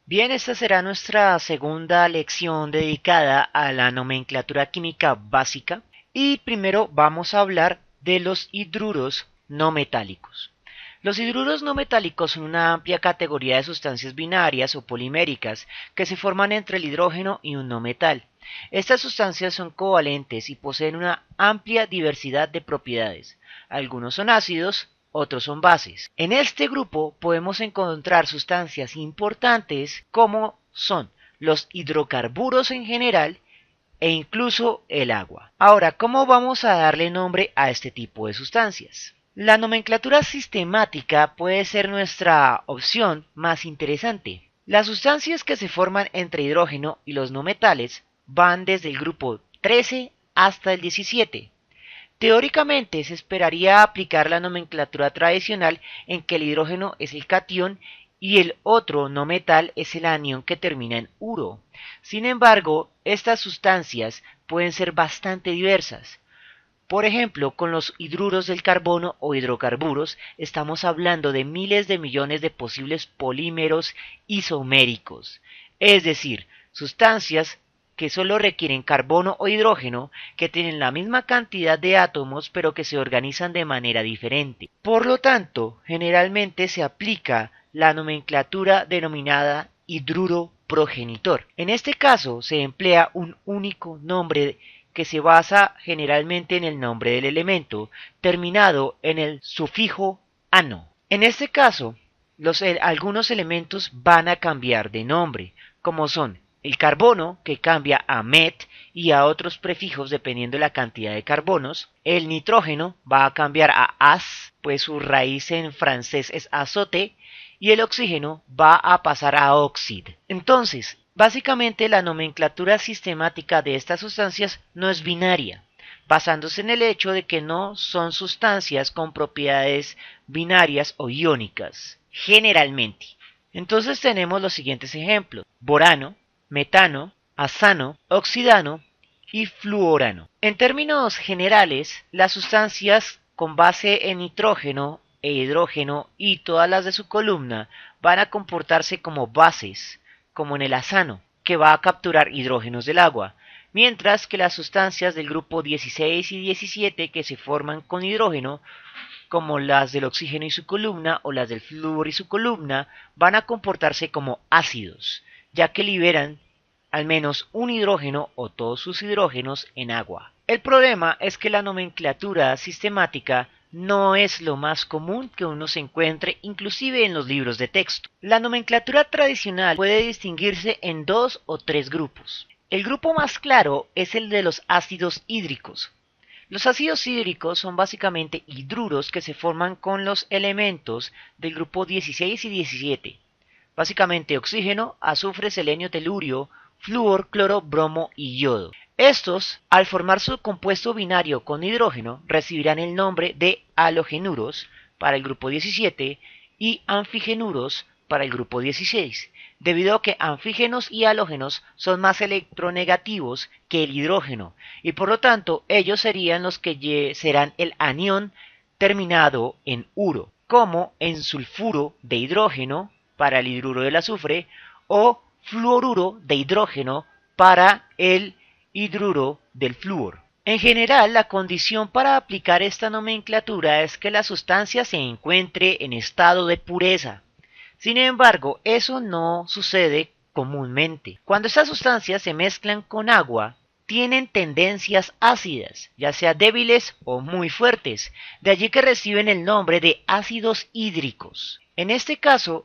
Bien, esta será nuestra segunda lección dedicada a la nomenclatura química básica y primero vamos a hablar de los hidruros no metálicos. Los hidruros no metálicos son una amplia categoría de sustancias binarias o poliméricas que se forman entre el hidrógeno y un no metal. Estas sustancias son covalentes y poseen una amplia diversidad de propiedades. Algunos son ácidos, otros son bases. En este grupo podemos encontrar sustancias importantes como son los hidrocarburos en general e incluso el agua. Ahora, ¿cómo vamos a darle nombre a este tipo de sustancias? La nomenclatura sistemática puede ser nuestra opción más interesante. Las sustancias que se forman entre hidrógeno y los no metales van desde el grupo 13 hasta el 17. Teóricamente se esperaría aplicar la nomenclatura tradicional en que el hidrógeno es el catión y el otro no metal es el anión que termina en uro. Sin embargo, estas sustancias pueden ser bastante diversas. Por ejemplo, con los hidruros del carbono o hidrocarburos estamos hablando de miles de millones de posibles polímeros isoméricos, es decir, sustancias que solo requieren carbono o hidrógeno, que tienen la misma cantidad de átomos pero que se organizan de manera diferente. Por lo tanto, generalmente se aplica la nomenclatura denominada hidruro progenitor. En este caso se emplea un único nombre que se basa generalmente en el nombre del elemento, terminado en el sufijo ano. En este caso, algunos elementos van a cambiar de nombre, como son el carbono, que cambia a met y a otros prefijos dependiendo de la cantidad de carbonos. El nitrógeno va a cambiar a as, pues su raíz en francés es azote, y el oxígeno va a pasar a oxid. Entonces, básicamente la nomenclatura sistemática de estas sustancias no es binaria, basándose en el hecho de que no son sustancias con propiedades binarias o iónicas, generalmente. Entonces tenemos los siguientes ejemplos: borano, metano, azano, oxidano y fluorano. En términos generales, las sustancias con base en nitrógeno e hidrógeno y todas las de su columna van a comportarse como bases, como en el azano, que va a capturar hidrógenos del agua, mientras que las sustancias del grupo 16 y 17 que se forman con hidrógeno, como las del oxígeno y su columna o las del flúor y su columna, van a comportarse como ácidos, ya que liberan al menos un hidrógeno o todos sus hidrógenos en agua. El problema es que la nomenclatura sistemática no es lo más común que uno se encuentre inclusive en los libros de texto. La nomenclatura tradicional puede distinguirse en dos o tres grupos. El grupo más claro es el de los ácidos hídricos. Los ácidos hídricos son básicamente hidruros que se forman con los elementos del grupo 16 y 17. Básicamente oxígeno, azufre, selenio, telurio, flúor, cloro, bromo y yodo. Estos, al formar su compuesto binario con hidrógeno, recibirán el nombre de halogenuros para el grupo 17 y anfigenuros para el grupo 16, debido a que anfígenos y halógenos son más electronegativos que el hidrógeno, y por lo tanto ellos serían los que serán el anión terminado en uro, como en sulfuro de hidrógeno para el hidruro del azufre o fluoruro de hidrógeno para el hidruro del flúor. En general, la condición para aplicar esta nomenclatura es que la sustancia se encuentre en estado de pureza. Sin embargo, eso no sucede comúnmente. Cuando estas sustancias se mezclan con agua, tienen tendencias ácidas, ya sea débiles o muy fuertes, de allí que reciben el nombre de ácidos hídricos. En este caso,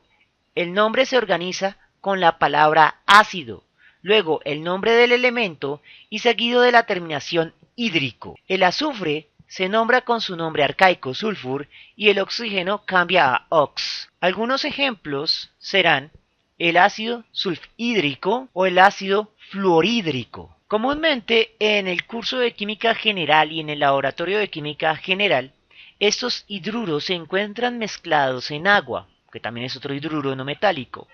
el nombre se organiza con la palabra ácido, luego el nombre del elemento y seguido de la terminación hídrico. El azufre se nombra con su nombre arcaico sulfur y el oxígeno cambia a ox. Algunos ejemplos serán el ácido sulfhídrico o el ácido fluorhídrico. Comúnmente en el curso de química general y en el laboratorio de química general, estos hidruros se encuentran mezclados en agua, que también es otro hidruro no metálico,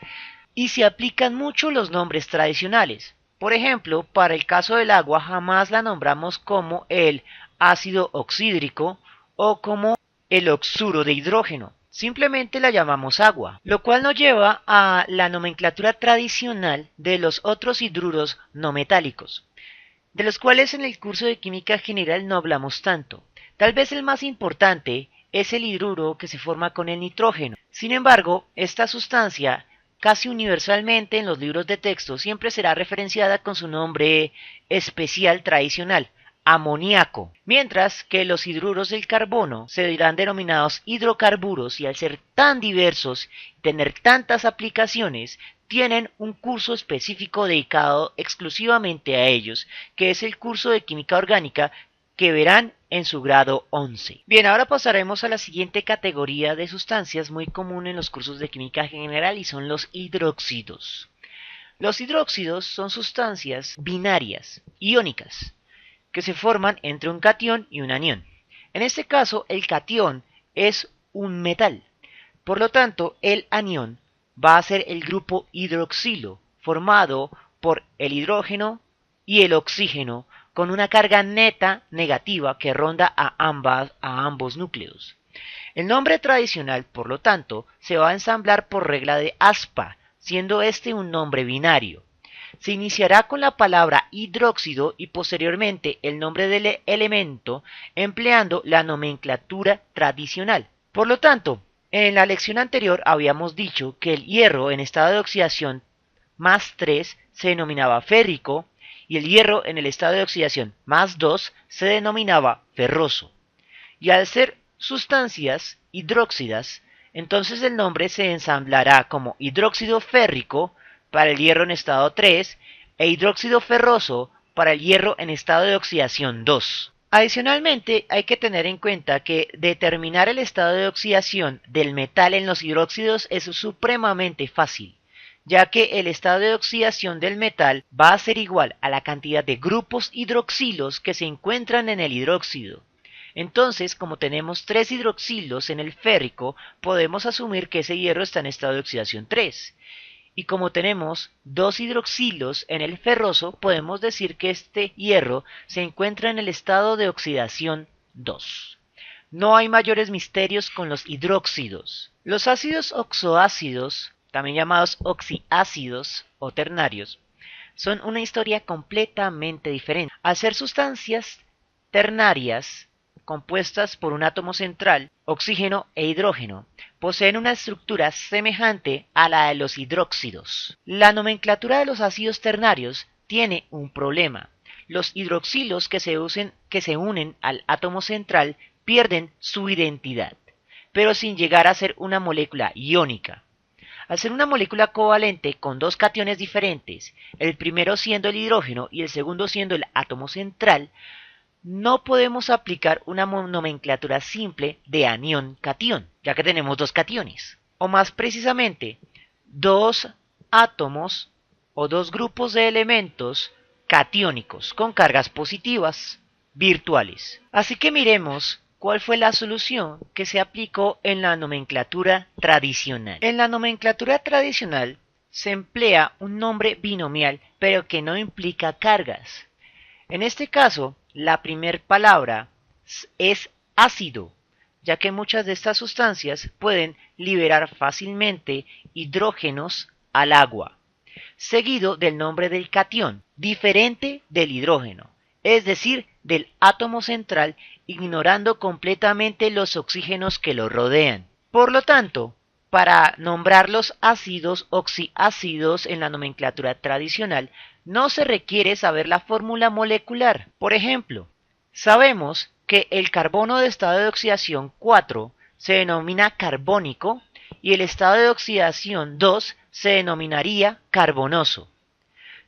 y se aplican mucho los nombres tradicionales. Por ejemplo, para el caso del agua jamás la nombramos como el ácido oxídrico o como el oxuro de hidrógeno. simplemente la llamamos agua, lo cual nos lleva a la nomenclatura tradicional de los otros hidruros no metálicos, de los cuales en el curso de química general no hablamos tanto. Tal vez el más importante es el hidruro que se forma con el nitrógeno. Sin embargo, esta sustancia casi universalmente en los libros de texto siempre será referenciada con su nombre especial tradicional, amoníaco, mientras que los hidruros del carbono se dirán denominados hidrocarburos y al ser tan diversos y tener tantas aplicaciones, tienen un curso específico dedicado exclusivamente a ellos, que es el curso de química orgánica que verán en su grado 11. Bien, ahora pasaremos a la siguiente categoría de sustancias muy común en los cursos de química general y son los hidróxidos. Los hidróxidos son sustancias binarias, iónicas, que se forman entre un catión y un anión. En este caso, el catión es un metal. Por lo tanto, el anión va a ser el grupo hidroxilo, formado por el hidrógeno y el oxígeno, con una carga neta negativa que ronda a ambos núcleos. El nombre tradicional, por lo tanto, se va a ensamblar por regla de aspa, siendo este un nombre binario. Se iniciará con la palabra hidróxido y posteriormente el nombre del elemento empleando la nomenclatura tradicional. Por lo tanto, en la lección anterior habíamos dicho que el hierro en estado de oxidación más 3 se denominaba férrico y el hierro en el estado de oxidación más 2 se denominaba ferroso. Y al ser sustancias hidróxidas, entonces el nombre se ensamblará como hidróxido férrico para el hierro en estado 3 e hidróxido ferroso para el hierro en estado de oxidación 2. Adicionalmente, hay que tener en cuenta que determinar el estado de oxidación del metal en los hidróxidos es supremamente fácil, ya que el estado de oxidación del metal va a ser igual a la cantidad de grupos hidroxilos que se encuentran en el hidróxido. Entonces, como tenemos 3 hidroxilos en el férrico, podemos asumir que ese hierro está en estado de oxidación 3. Y como tenemos 2 hidroxilos en el ferroso, podemos decir que este hierro se encuentra en el estado de oxidación 2. No hay mayores misterios con los hidróxidos. Los ácidos oxoácidos, también llamados oxiácidos o ternarios, son una historia completamente diferente. Al ser sustancias ternarias, compuestas por un átomo central, oxígeno e hidrógeno, poseen una estructura semejante a la de los hidróxidos. La nomenclatura de los ácidos ternarios tiene un problema. Los hidroxilos que se unen al átomo central pierden su identidad, pero sin llegar a ser una molécula iónica. Al ser una molécula covalente con dos cationes diferentes, el primero siendo el hidrógeno y el segundo siendo el átomo central, no podemos aplicar una nomenclatura simple de anión-catión, ya que tenemos dos cationes. O más precisamente, dos átomos o dos grupos de elementos catiónicos con cargas positivas virtuales. Así que miremos cuál fue la solución que se aplicó en la nomenclatura tradicional. En la nomenclatura tradicional se emplea un nombre binomial, pero que no implica cargas. En este caso, la primera palabra es ácido, ya que muchas de estas sustancias pueden liberar fácilmente hidrógenos al agua, seguido del nombre del catión, diferente del hidrógeno, es decir, del átomo central, ignorando completamente los oxígenos que lo rodean. Por lo tanto, para nombrar los ácidos oxiácidos en la nomenclatura tradicional, no se requiere saber la fórmula molecular. Por ejemplo, sabemos que el carbono de estado de oxidación 4 se denomina carbónico y el estado de oxidación 2 se denominaría carbonoso.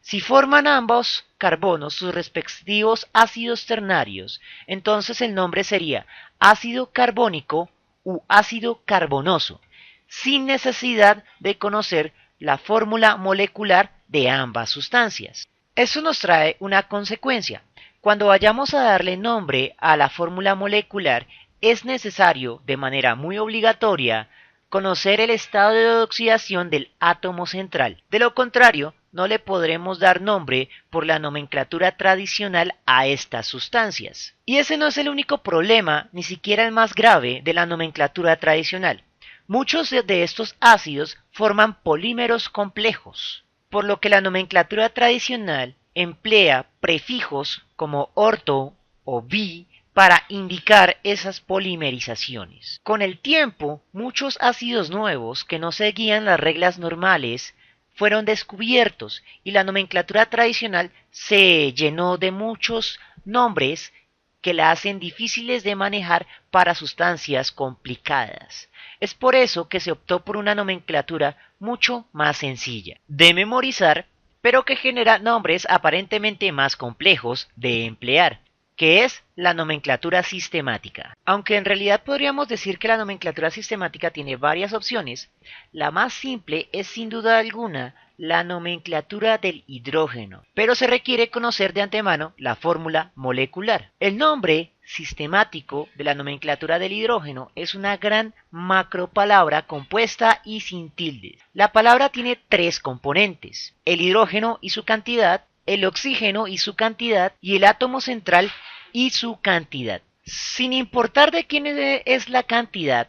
Si forman ambos carbonos sus respectivos ácidos ternarios, entonces el nombre sería ácido carbónico u ácido carbonoso, sin necesidad de conocer la fórmula molecular de ambas sustancias. Eso nos trae una consecuencia. Cuando vayamos a darle nombre a la fórmula molecular, es necesario, de manera muy obligatoria, conocer el estado de oxidación del átomo central. De lo contrario, no le podremos dar nombre por la nomenclatura tradicional a estas sustancias. Y ese no es el único problema, ni siquiera el más grave, de la nomenclatura tradicional. Muchos de estos ácidos forman polímeros complejos, por lo que la nomenclatura tradicional emplea prefijos como orto o bi para indicar esas polimerizaciones. Con el tiempo, muchos ácidos nuevos que no seguían las reglas normales fueron descubiertos y la nomenclatura tradicional se llenó de muchos nombres que la hacen difíciles de manejar para sustancias complicadas. Es por eso que se optó por una nomenclatura mucho más sencilla de memorizar, pero que genera nombres aparentemente más complejos de emplear, que es la nomenclatura sistemática. Aunque en realidad podríamos decir que la nomenclatura sistemática tiene varias opciones, la más simple es sin duda alguna la nomenclatura del hidrógeno, pero se requiere conocer de antemano la fórmula molecular. El nombre sistemático de la nomenclatura del hidrógeno es una gran macropalabra compuesta y sin tildes. La palabra tiene tres componentes: el hidrógeno y su cantidad, el oxígeno y su cantidad, y el átomo central y su cantidad. Sin importar de quién es la cantidad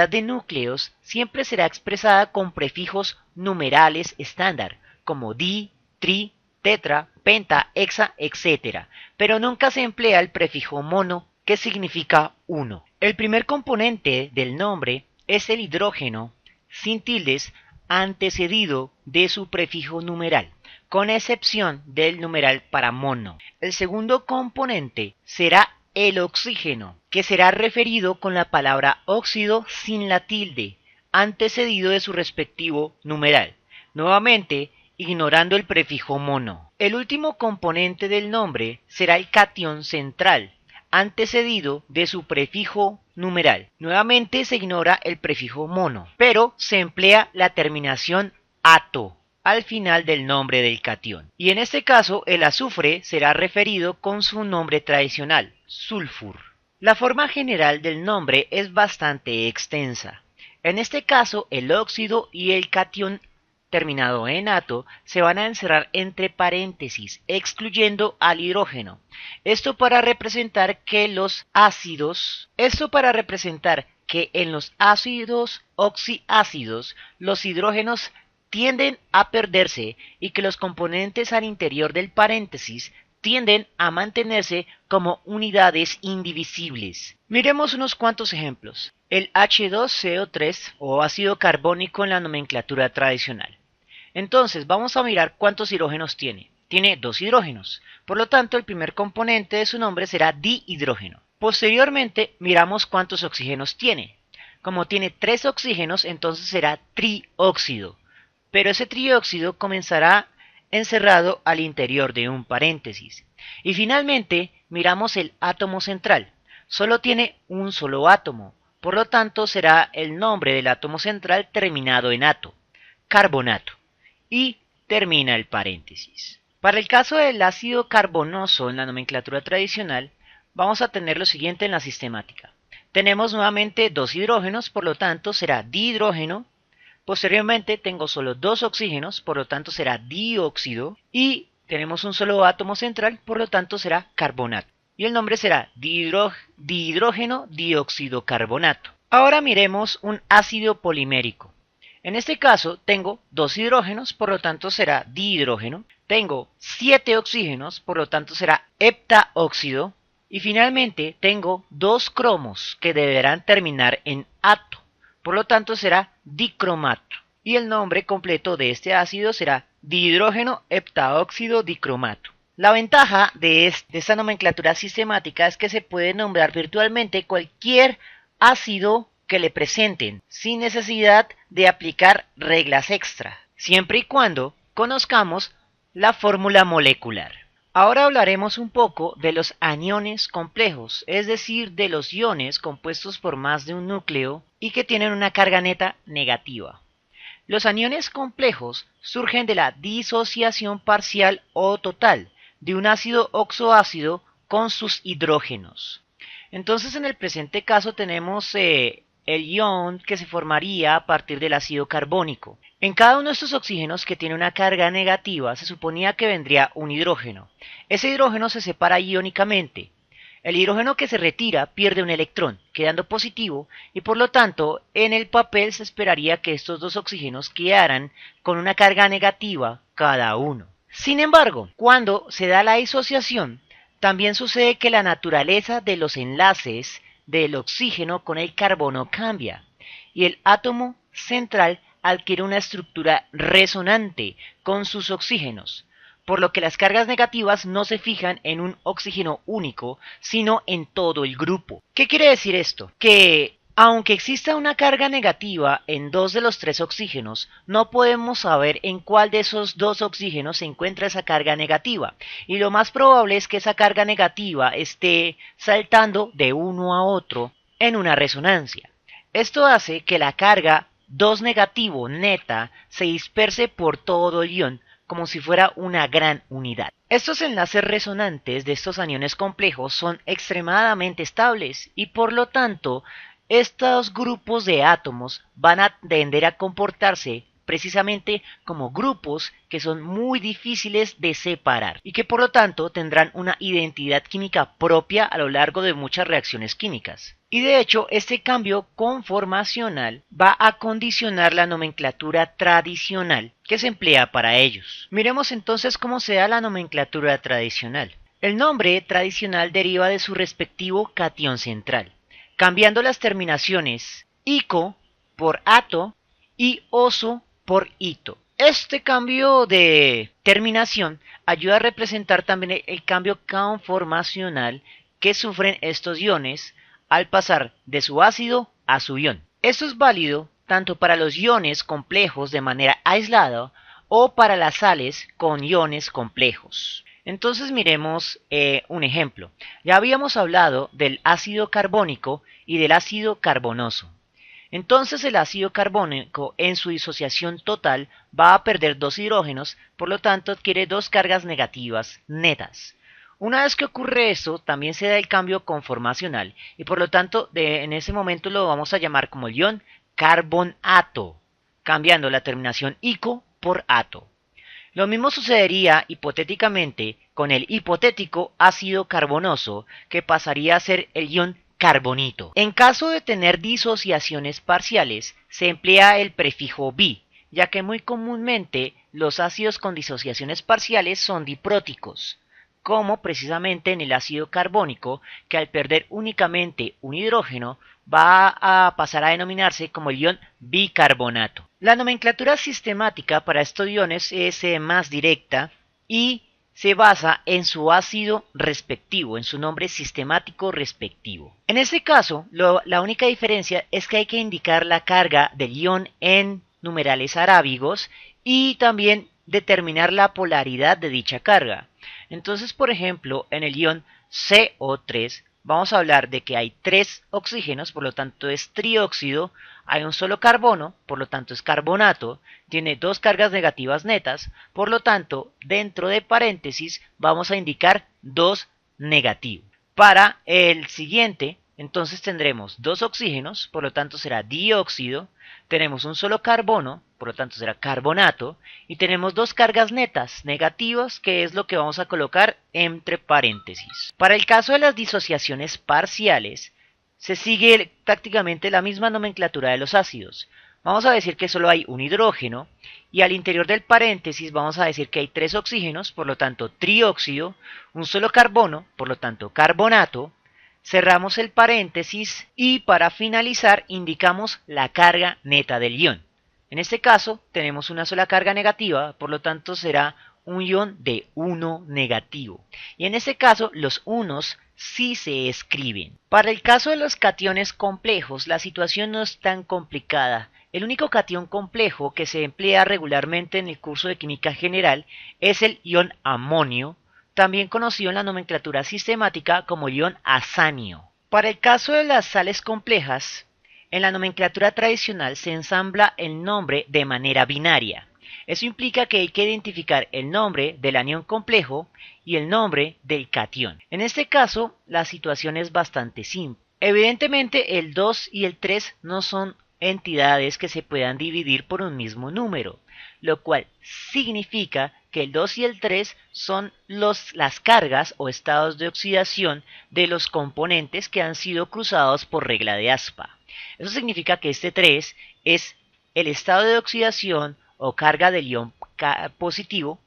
de núcleos siempre será expresada con prefijos numerales estándar, como di, tri, tetra, penta, hexa, etc., pero nunca se emplea el prefijo mono, que significa uno. El primer componente del nombre es el hidrógeno, sin tildes, antecedido de su prefijo numeral, con excepción del numeral para mono. El segundo componente será el oxígeno, que será referido con la palabra óxido sin la tilde, antecedido de su respectivo numeral, nuevamente ignorando el prefijo mono. El último componente del nombre será el catión central, antecedido de su prefijo numeral. Nuevamente se ignora el prefijo mono, pero se emplea la terminación ato al final del nombre del catión. Y en este caso el azufre será referido con su nombre tradicional, sulfur. La forma general del nombre es bastante extensa. En este caso el óxido y el catión terminado en ato se van a encerrar entre paréntesis, excluyendo al hidrógeno. Esto para representar que en los ácidos oxiácidos los hidrógenos tienden a perderse y que los componentes al interior del paréntesis tienden a mantenerse como unidades indivisibles. Miremos unos cuantos ejemplos. El H2CO3 o ácido carbónico en la nomenclatura tradicional. Entonces vamos a mirar cuántos hidrógenos tiene. Tiene dos hidrógenos, por lo tanto el primer componente de su nombre será dihidrógeno. Posteriormente miramos cuántos oxígenos tiene. Como tiene tres oxígenos, entonces será trióxido, pero ese trióxido comenzará encerrado al interior de un paréntesis. Y finalmente miramos el átomo central. Solo tiene un solo átomo, por lo tanto será el nombre del átomo central terminado en ato, carbonato, y termina el paréntesis. Para el caso del ácido carbonoso en la nomenclatura tradicional, vamos a tener lo siguiente en la sistemática. Tenemos nuevamente dos hidrógenos, por lo tanto será dihidrógeno. Posteriormente tengo solo dos oxígenos, por lo tanto será dióxido, y tenemos un solo átomo central, por lo tanto será carbonato. Y el nombre será dihidrógeno dióxido carbonato. Ahora miremos un ácido polimérico. En este caso tengo dos hidrógenos, por lo tanto será dihidrógeno. Tengo 7 oxígenos, por lo tanto será heptaóxido. Y finalmente tengo dos cromos que deberán terminar en ato. Por lo tanto será dicromato. Y el nombre completo de este ácido será dihidrógeno heptaóxido dicromato. La ventaja de esta nomenclatura sistemática es que se puede nombrar virtualmente cualquier ácido que le presenten, sin necesidad de aplicar reglas extra, siempre y cuando conozcamos la fórmula molecular. Ahora hablaremos un poco de los aniones complejos, es decir, de los iones compuestos por más de un núcleo y que tienen una carga neta negativa. Los aniones complejos surgen de la disociación parcial o total de un ácido oxoácido con sus hidrógenos. Entonces, en el presente caso tenemos el ion que se formaría a partir del ácido carbónico. En cada uno de estos oxígenos que tiene una carga negativa se suponía que vendría un hidrógeno. Ese hidrógeno se separa iónicamente. El hidrógeno que se retira pierde un electrón, quedando positivo, y por lo tanto en el papel se esperaría que estos dos oxígenos quedaran con una carga negativa cada uno. Sin embargo, cuando se da la disociación, también sucede que la naturaleza de los enlaces del oxígeno con el carbono cambia, y el átomo central adquiere una estructura resonante con sus oxígenos, por lo que las cargas negativas no se fijan en un oxígeno único, sino en todo el grupo. ¿Qué quiere decir esto? Que aunque exista una carga negativa en dos de los tres oxígenos, no podemos saber en cuál de esos dos oxígenos se encuentra esa carga negativa, y lo más probable es que esa carga negativa esté saltando de uno a otro en una resonancia. Esto hace que la carga 2 negativo neta se disperse por todo el ion, como si fuera una gran unidad. Estos enlaces resonantes de estos aniones complejos son extremadamente estables y por lo tanto estos grupos de átomos van a tender a comportarse precisamente como grupos que son muy difíciles de separar y que por lo tanto tendrán una identidad química propia a lo largo de muchas reacciones químicas. Y de hecho, este cambio conformacional va a condicionar la nomenclatura tradicional que se emplea para ellos. Miremos entonces cómo se da la nomenclatura tradicional. El nombre tradicional deriva de su respectivo catión central, cambiando las terminaciones ico por ato y oso por ito. Este cambio de terminación ayuda a representar también el cambio conformacional que sufren estos iones al pasar de su ácido a su ion. Esto es válido tanto para los iones complejos de manera aislada o para las sales con iones complejos. Entonces miremos un ejemplo. Ya habíamos hablado del ácido carbónico y del ácido carbonoso. Entonces el ácido carbónico en su disociación total va a perder dos hidrógenos, por lo tanto adquiere dos cargas negativas netas. Una vez que ocurre eso, también se da el cambio conformacional y por lo tanto en ese momento lo vamos a llamar como el ion carbonato, cambiando la terminación ico por ato. Lo mismo sucedería hipotéticamente con el hipotético ácido carbonoso, que pasaría a ser el ion carbonito. En caso de tener disociaciones parciales, se emplea el prefijo bi, ya que muy comúnmente los ácidos con disociaciones parciales son dipróticos, como precisamente en el ácido carbónico, que al perder únicamente un hidrógeno va a pasar a denominarse como el ion bicarbonato. La nomenclatura sistemática para estos iones es más directa y se basa en su ácido respectivo, en su nombre sistemático respectivo. En este caso, la única diferencia es que hay que indicar la carga del ion en numerales arábigos y también determinar la polaridad de dicha carga. Entonces, por ejemplo, en el ion CO3 vamos a hablar de que hay tres oxígenos, por lo tanto es trióxido, hay un solo carbono, por lo tanto es carbonato, tiene dos cargas negativas netas, por lo tanto dentro de paréntesis vamos a indicar 2 negativo. Para el siguiente, entonces tendremos dos oxígenos, por lo tanto será dióxido, tenemos un solo carbono, por lo tanto será carbonato, y tenemos dos cargas netas negativas, que es lo que vamos a colocar entre paréntesis. Para el caso de las disociaciones parciales, se sigue prácticamente la misma nomenclatura de los ácidos. Vamos a decir que solo hay un hidrógeno, y al interior del paréntesis vamos a decir que hay tres oxígenos, por lo tanto trióxido, un solo carbono, por lo tanto carbonato. Cerramos el paréntesis y para finalizar indicamos la carga neta del ion. En este caso tenemos una sola carga negativa, por lo tanto será un ion de 1 negativo. Y en este caso los unos sí se escriben. Para el caso de los cationes complejos la situación no es tan complicada. El único catión complejo que se emplea regularmente en el curso de química general es el ion amonio, también conocido en la nomenclatura sistemática como ion azanio. Para el caso de las sales complejas, en la nomenclatura tradicional se ensambla el nombre de manera binaria. Eso implica que hay que identificar el nombre del anión complejo y el nombre del catión. En este caso, la situación es bastante simple. Evidentemente, el 2 y el 3 no son entidades que se puedan dividir por un mismo número, lo cual significa que el 2 y el 3 son las cargas o estados de oxidación de los componentes que han sido cruzados por regla de Aspa. Eso significa que este 3 es el estado de oxidación o carga del ion positivo,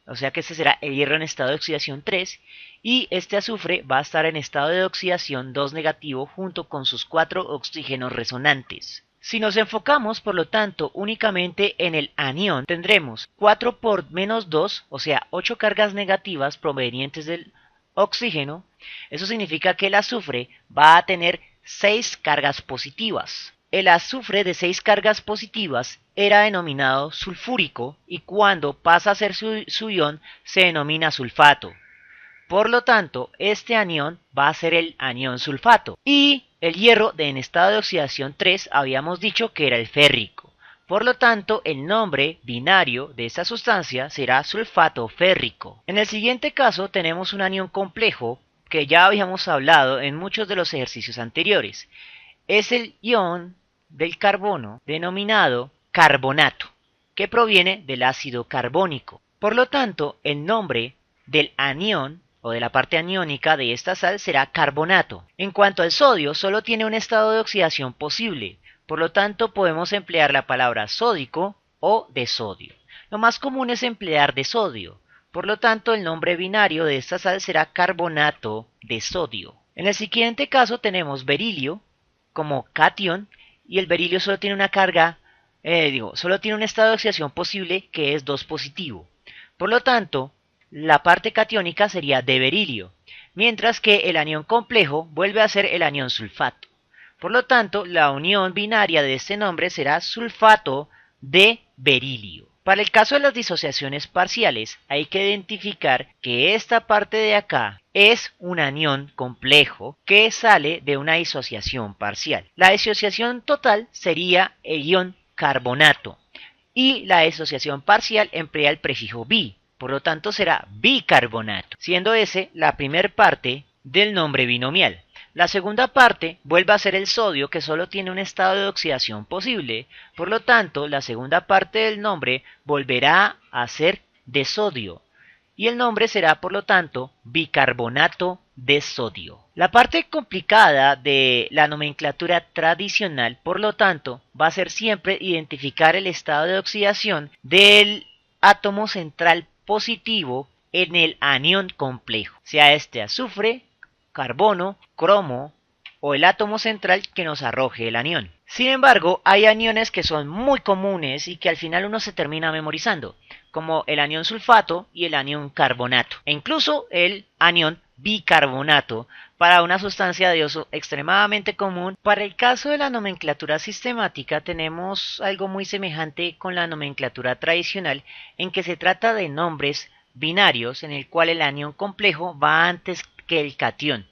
o sea que este será el hierro en estado de oxidación 3, y este azufre va a estar en estado de oxidación 2 negativo junto con sus 4 oxígenos resonantes. Si nos enfocamos, por lo tanto, únicamente en el anión, tendremos 4 por menos 2, o sea, 8 cargas negativas provenientes del oxígeno. Eso significa que el azufre va a tener 6 cargas positivas. El azufre de 6 cargas positivas era denominado sulfúrico y cuando pasa a ser su ion se denomina sulfato. Por lo tanto, este anión va a ser el anión sulfato. Y el hierro en estado de oxidación 3 habíamos dicho que era el férrico. Por lo tanto, el nombre binario de esta sustancia será sulfato férrico. En el siguiente caso tenemos un anión complejo que ya habíamos hablado en muchos de los ejercicios anteriores. Es el ion del carbono denominado carbonato, que proviene del ácido carbónico. Por lo tanto, el nombre del anión o de la parte aniónica de esta sal será carbonato. En cuanto al sodio, solo tiene un estado de oxidación posible, por lo tanto podemos emplear la palabra sódico o de sodio. Lo más común es emplear de sodio, por lo tanto el nombre binario de esta sal será carbonato de sodio. En el siguiente caso tenemos berilio como catión y el berilio solo tiene una carga, solo tiene un estado de oxidación posible que es 2 positivo. Por lo tanto, la parte catiónica sería de berilio, mientras que el anión complejo vuelve a ser el anión sulfato. Por lo tanto, la unión binaria de este nombre será sulfato de berilio. Para el caso de las disociaciones parciales, hay que identificar que esta parte de acá es un anión complejo que sale de una disociación parcial. La disociación total sería el ion carbonato y la disociación parcial emplea el prefijo bi. Por lo tanto será bicarbonato, siendo ese la primera parte del nombre binomial. La segunda parte vuelve a ser el sodio que solo tiene un estado de oxidación posible, por lo tanto la segunda parte del nombre volverá a ser de sodio y el nombre será por lo tanto bicarbonato de sodio. La parte complicada de la nomenclatura tradicional, por lo tanto, va a ser siempre identificar el estado de oxidación del átomo central positivo en el anión complejo, sea este azufre, carbono, cromo o el átomo central que nos arroje el anión. Sin embargo, hay aniones que son muy comunes y que al final uno se termina memorizando, como el anión sulfato y el anión carbonato, e incluso el anión bicarbonato para una sustancia de uso extremadamente común. Para el caso de la nomenclatura sistemática tenemos algo muy semejante con la nomenclatura tradicional, en que se trata de nombres binarios en el cual el anión complejo va antes que el catión,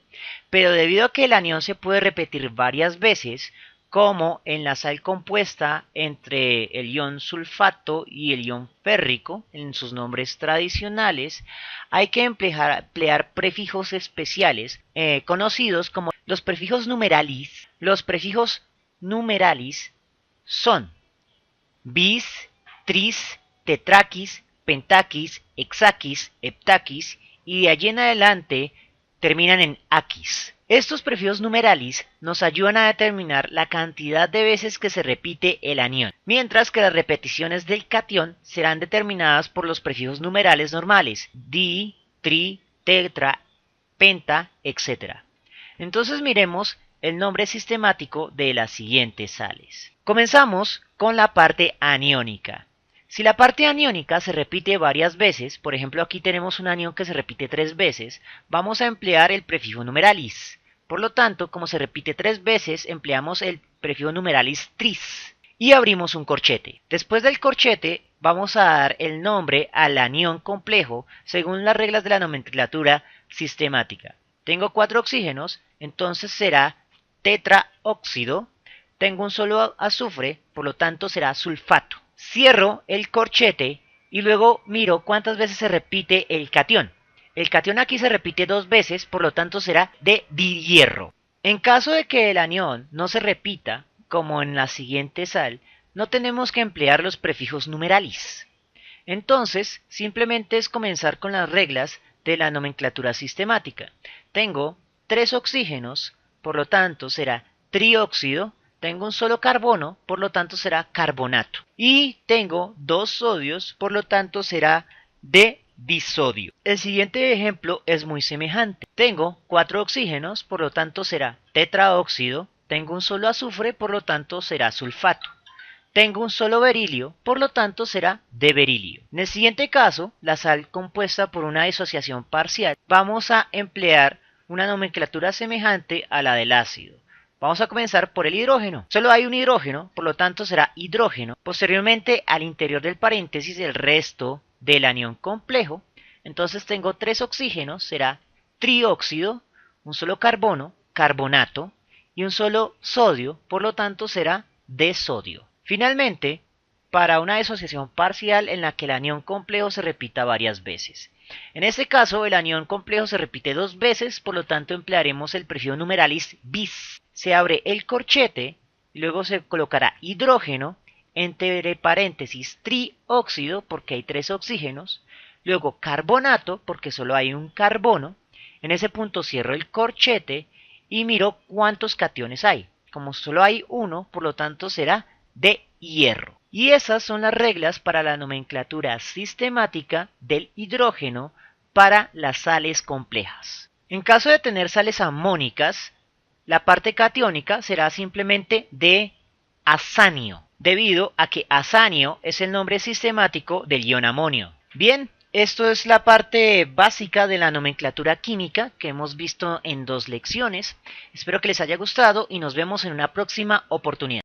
pero debido a que el anión se puede repetir varias veces, como en la sal compuesta entre el ion sulfato y el ion férrico, en sus nombres tradicionales, hay que emplear prefijos especiales conocidos como los prefijos numeralis. Los prefijos numeralis son bis, tris, tetraquis, pentaquis, hexaquis, heptaquis y de allí en adelante terminan en aquis. Estos prefijos numeralis nos ayudan a determinar la cantidad de veces que se repite el anión, mientras que las repeticiones del catión serán determinadas por los prefijos numerales normales, di, tri, tetra, penta, etc. Entonces miremos el nombre sistemático de las siguientes sales. Comenzamos con la parte aniónica. Si la parte aniónica se repite varias veces, por ejemplo aquí tenemos un anión que se repite 3 veces, vamos a emplear el prefijo numeralis. Por lo tanto, como se repite 3 veces, empleamos el prefijo numeralis tris y abrimos un corchete. Después del corchete vamos a dar el nombre al anión complejo según las reglas de la nomenclatura sistemática. Tengo 4 oxígenos, entonces será tetraóxido. Tengo un solo azufre, por lo tanto será sulfato. Cierro el corchete y luego miro cuántas veces se repite el catión. El catión aquí se repite 2 veces, por lo tanto será de dihierro. En caso de que el anión no se repita, como en la siguiente sal, no tenemos que emplear los prefijos numeralis. Entonces, simplemente es comenzar con las reglas de la nomenclatura sistemática. Tengo 3 oxígenos, por lo tanto será trióxido. Tengo un solo carbono, por lo tanto será carbonato. Y tengo 2 sodios, por lo tanto será disodio. El siguiente ejemplo es muy semejante. Tengo 4 oxígenos, por lo tanto será tetraóxido. Tengo un solo azufre, por lo tanto será sulfato. Tengo un solo berilio, por lo tanto será berilio. En el siguiente caso, la sal compuesta por una disociación parcial, vamos a emplear una nomenclatura semejante a la del ácido. Vamos a comenzar por el hidrógeno. Solo hay un hidrógeno, por lo tanto será hidrógeno. Posteriormente, al interior del paréntesis, el resto del anión complejo. Entonces tengo 3 oxígenos, será trióxido, un solo carbono, carbonato, y un solo sodio, por lo tanto será desodio. Finalmente, para una disociación parcial en la que el anión complejo se repita varias veces. En este caso, el anión complejo se repite 2 veces, por lo tanto emplearemos el prefijo numeralis bis. Se abre el corchete, y luego se colocará hidrógeno, entre paréntesis trióxido, porque hay 3 oxígenos, luego carbonato, porque solo hay un carbono. En ese punto cierro el corchete y miro cuántos cationes hay. Como solo hay uno, por lo tanto será de hierro. Y esas son las reglas para la nomenclatura sistemática del hidrógeno para las sales complejas. En caso de tener sales amónicas, la parte catiónica será simplemente de azanio, debido a que azanio es el nombre sistemático del ion amonio. Bien, esto es la parte básica de la nomenclatura química que hemos visto en 2 lecciones. Espero que les haya gustado y nos vemos en una próxima oportunidad.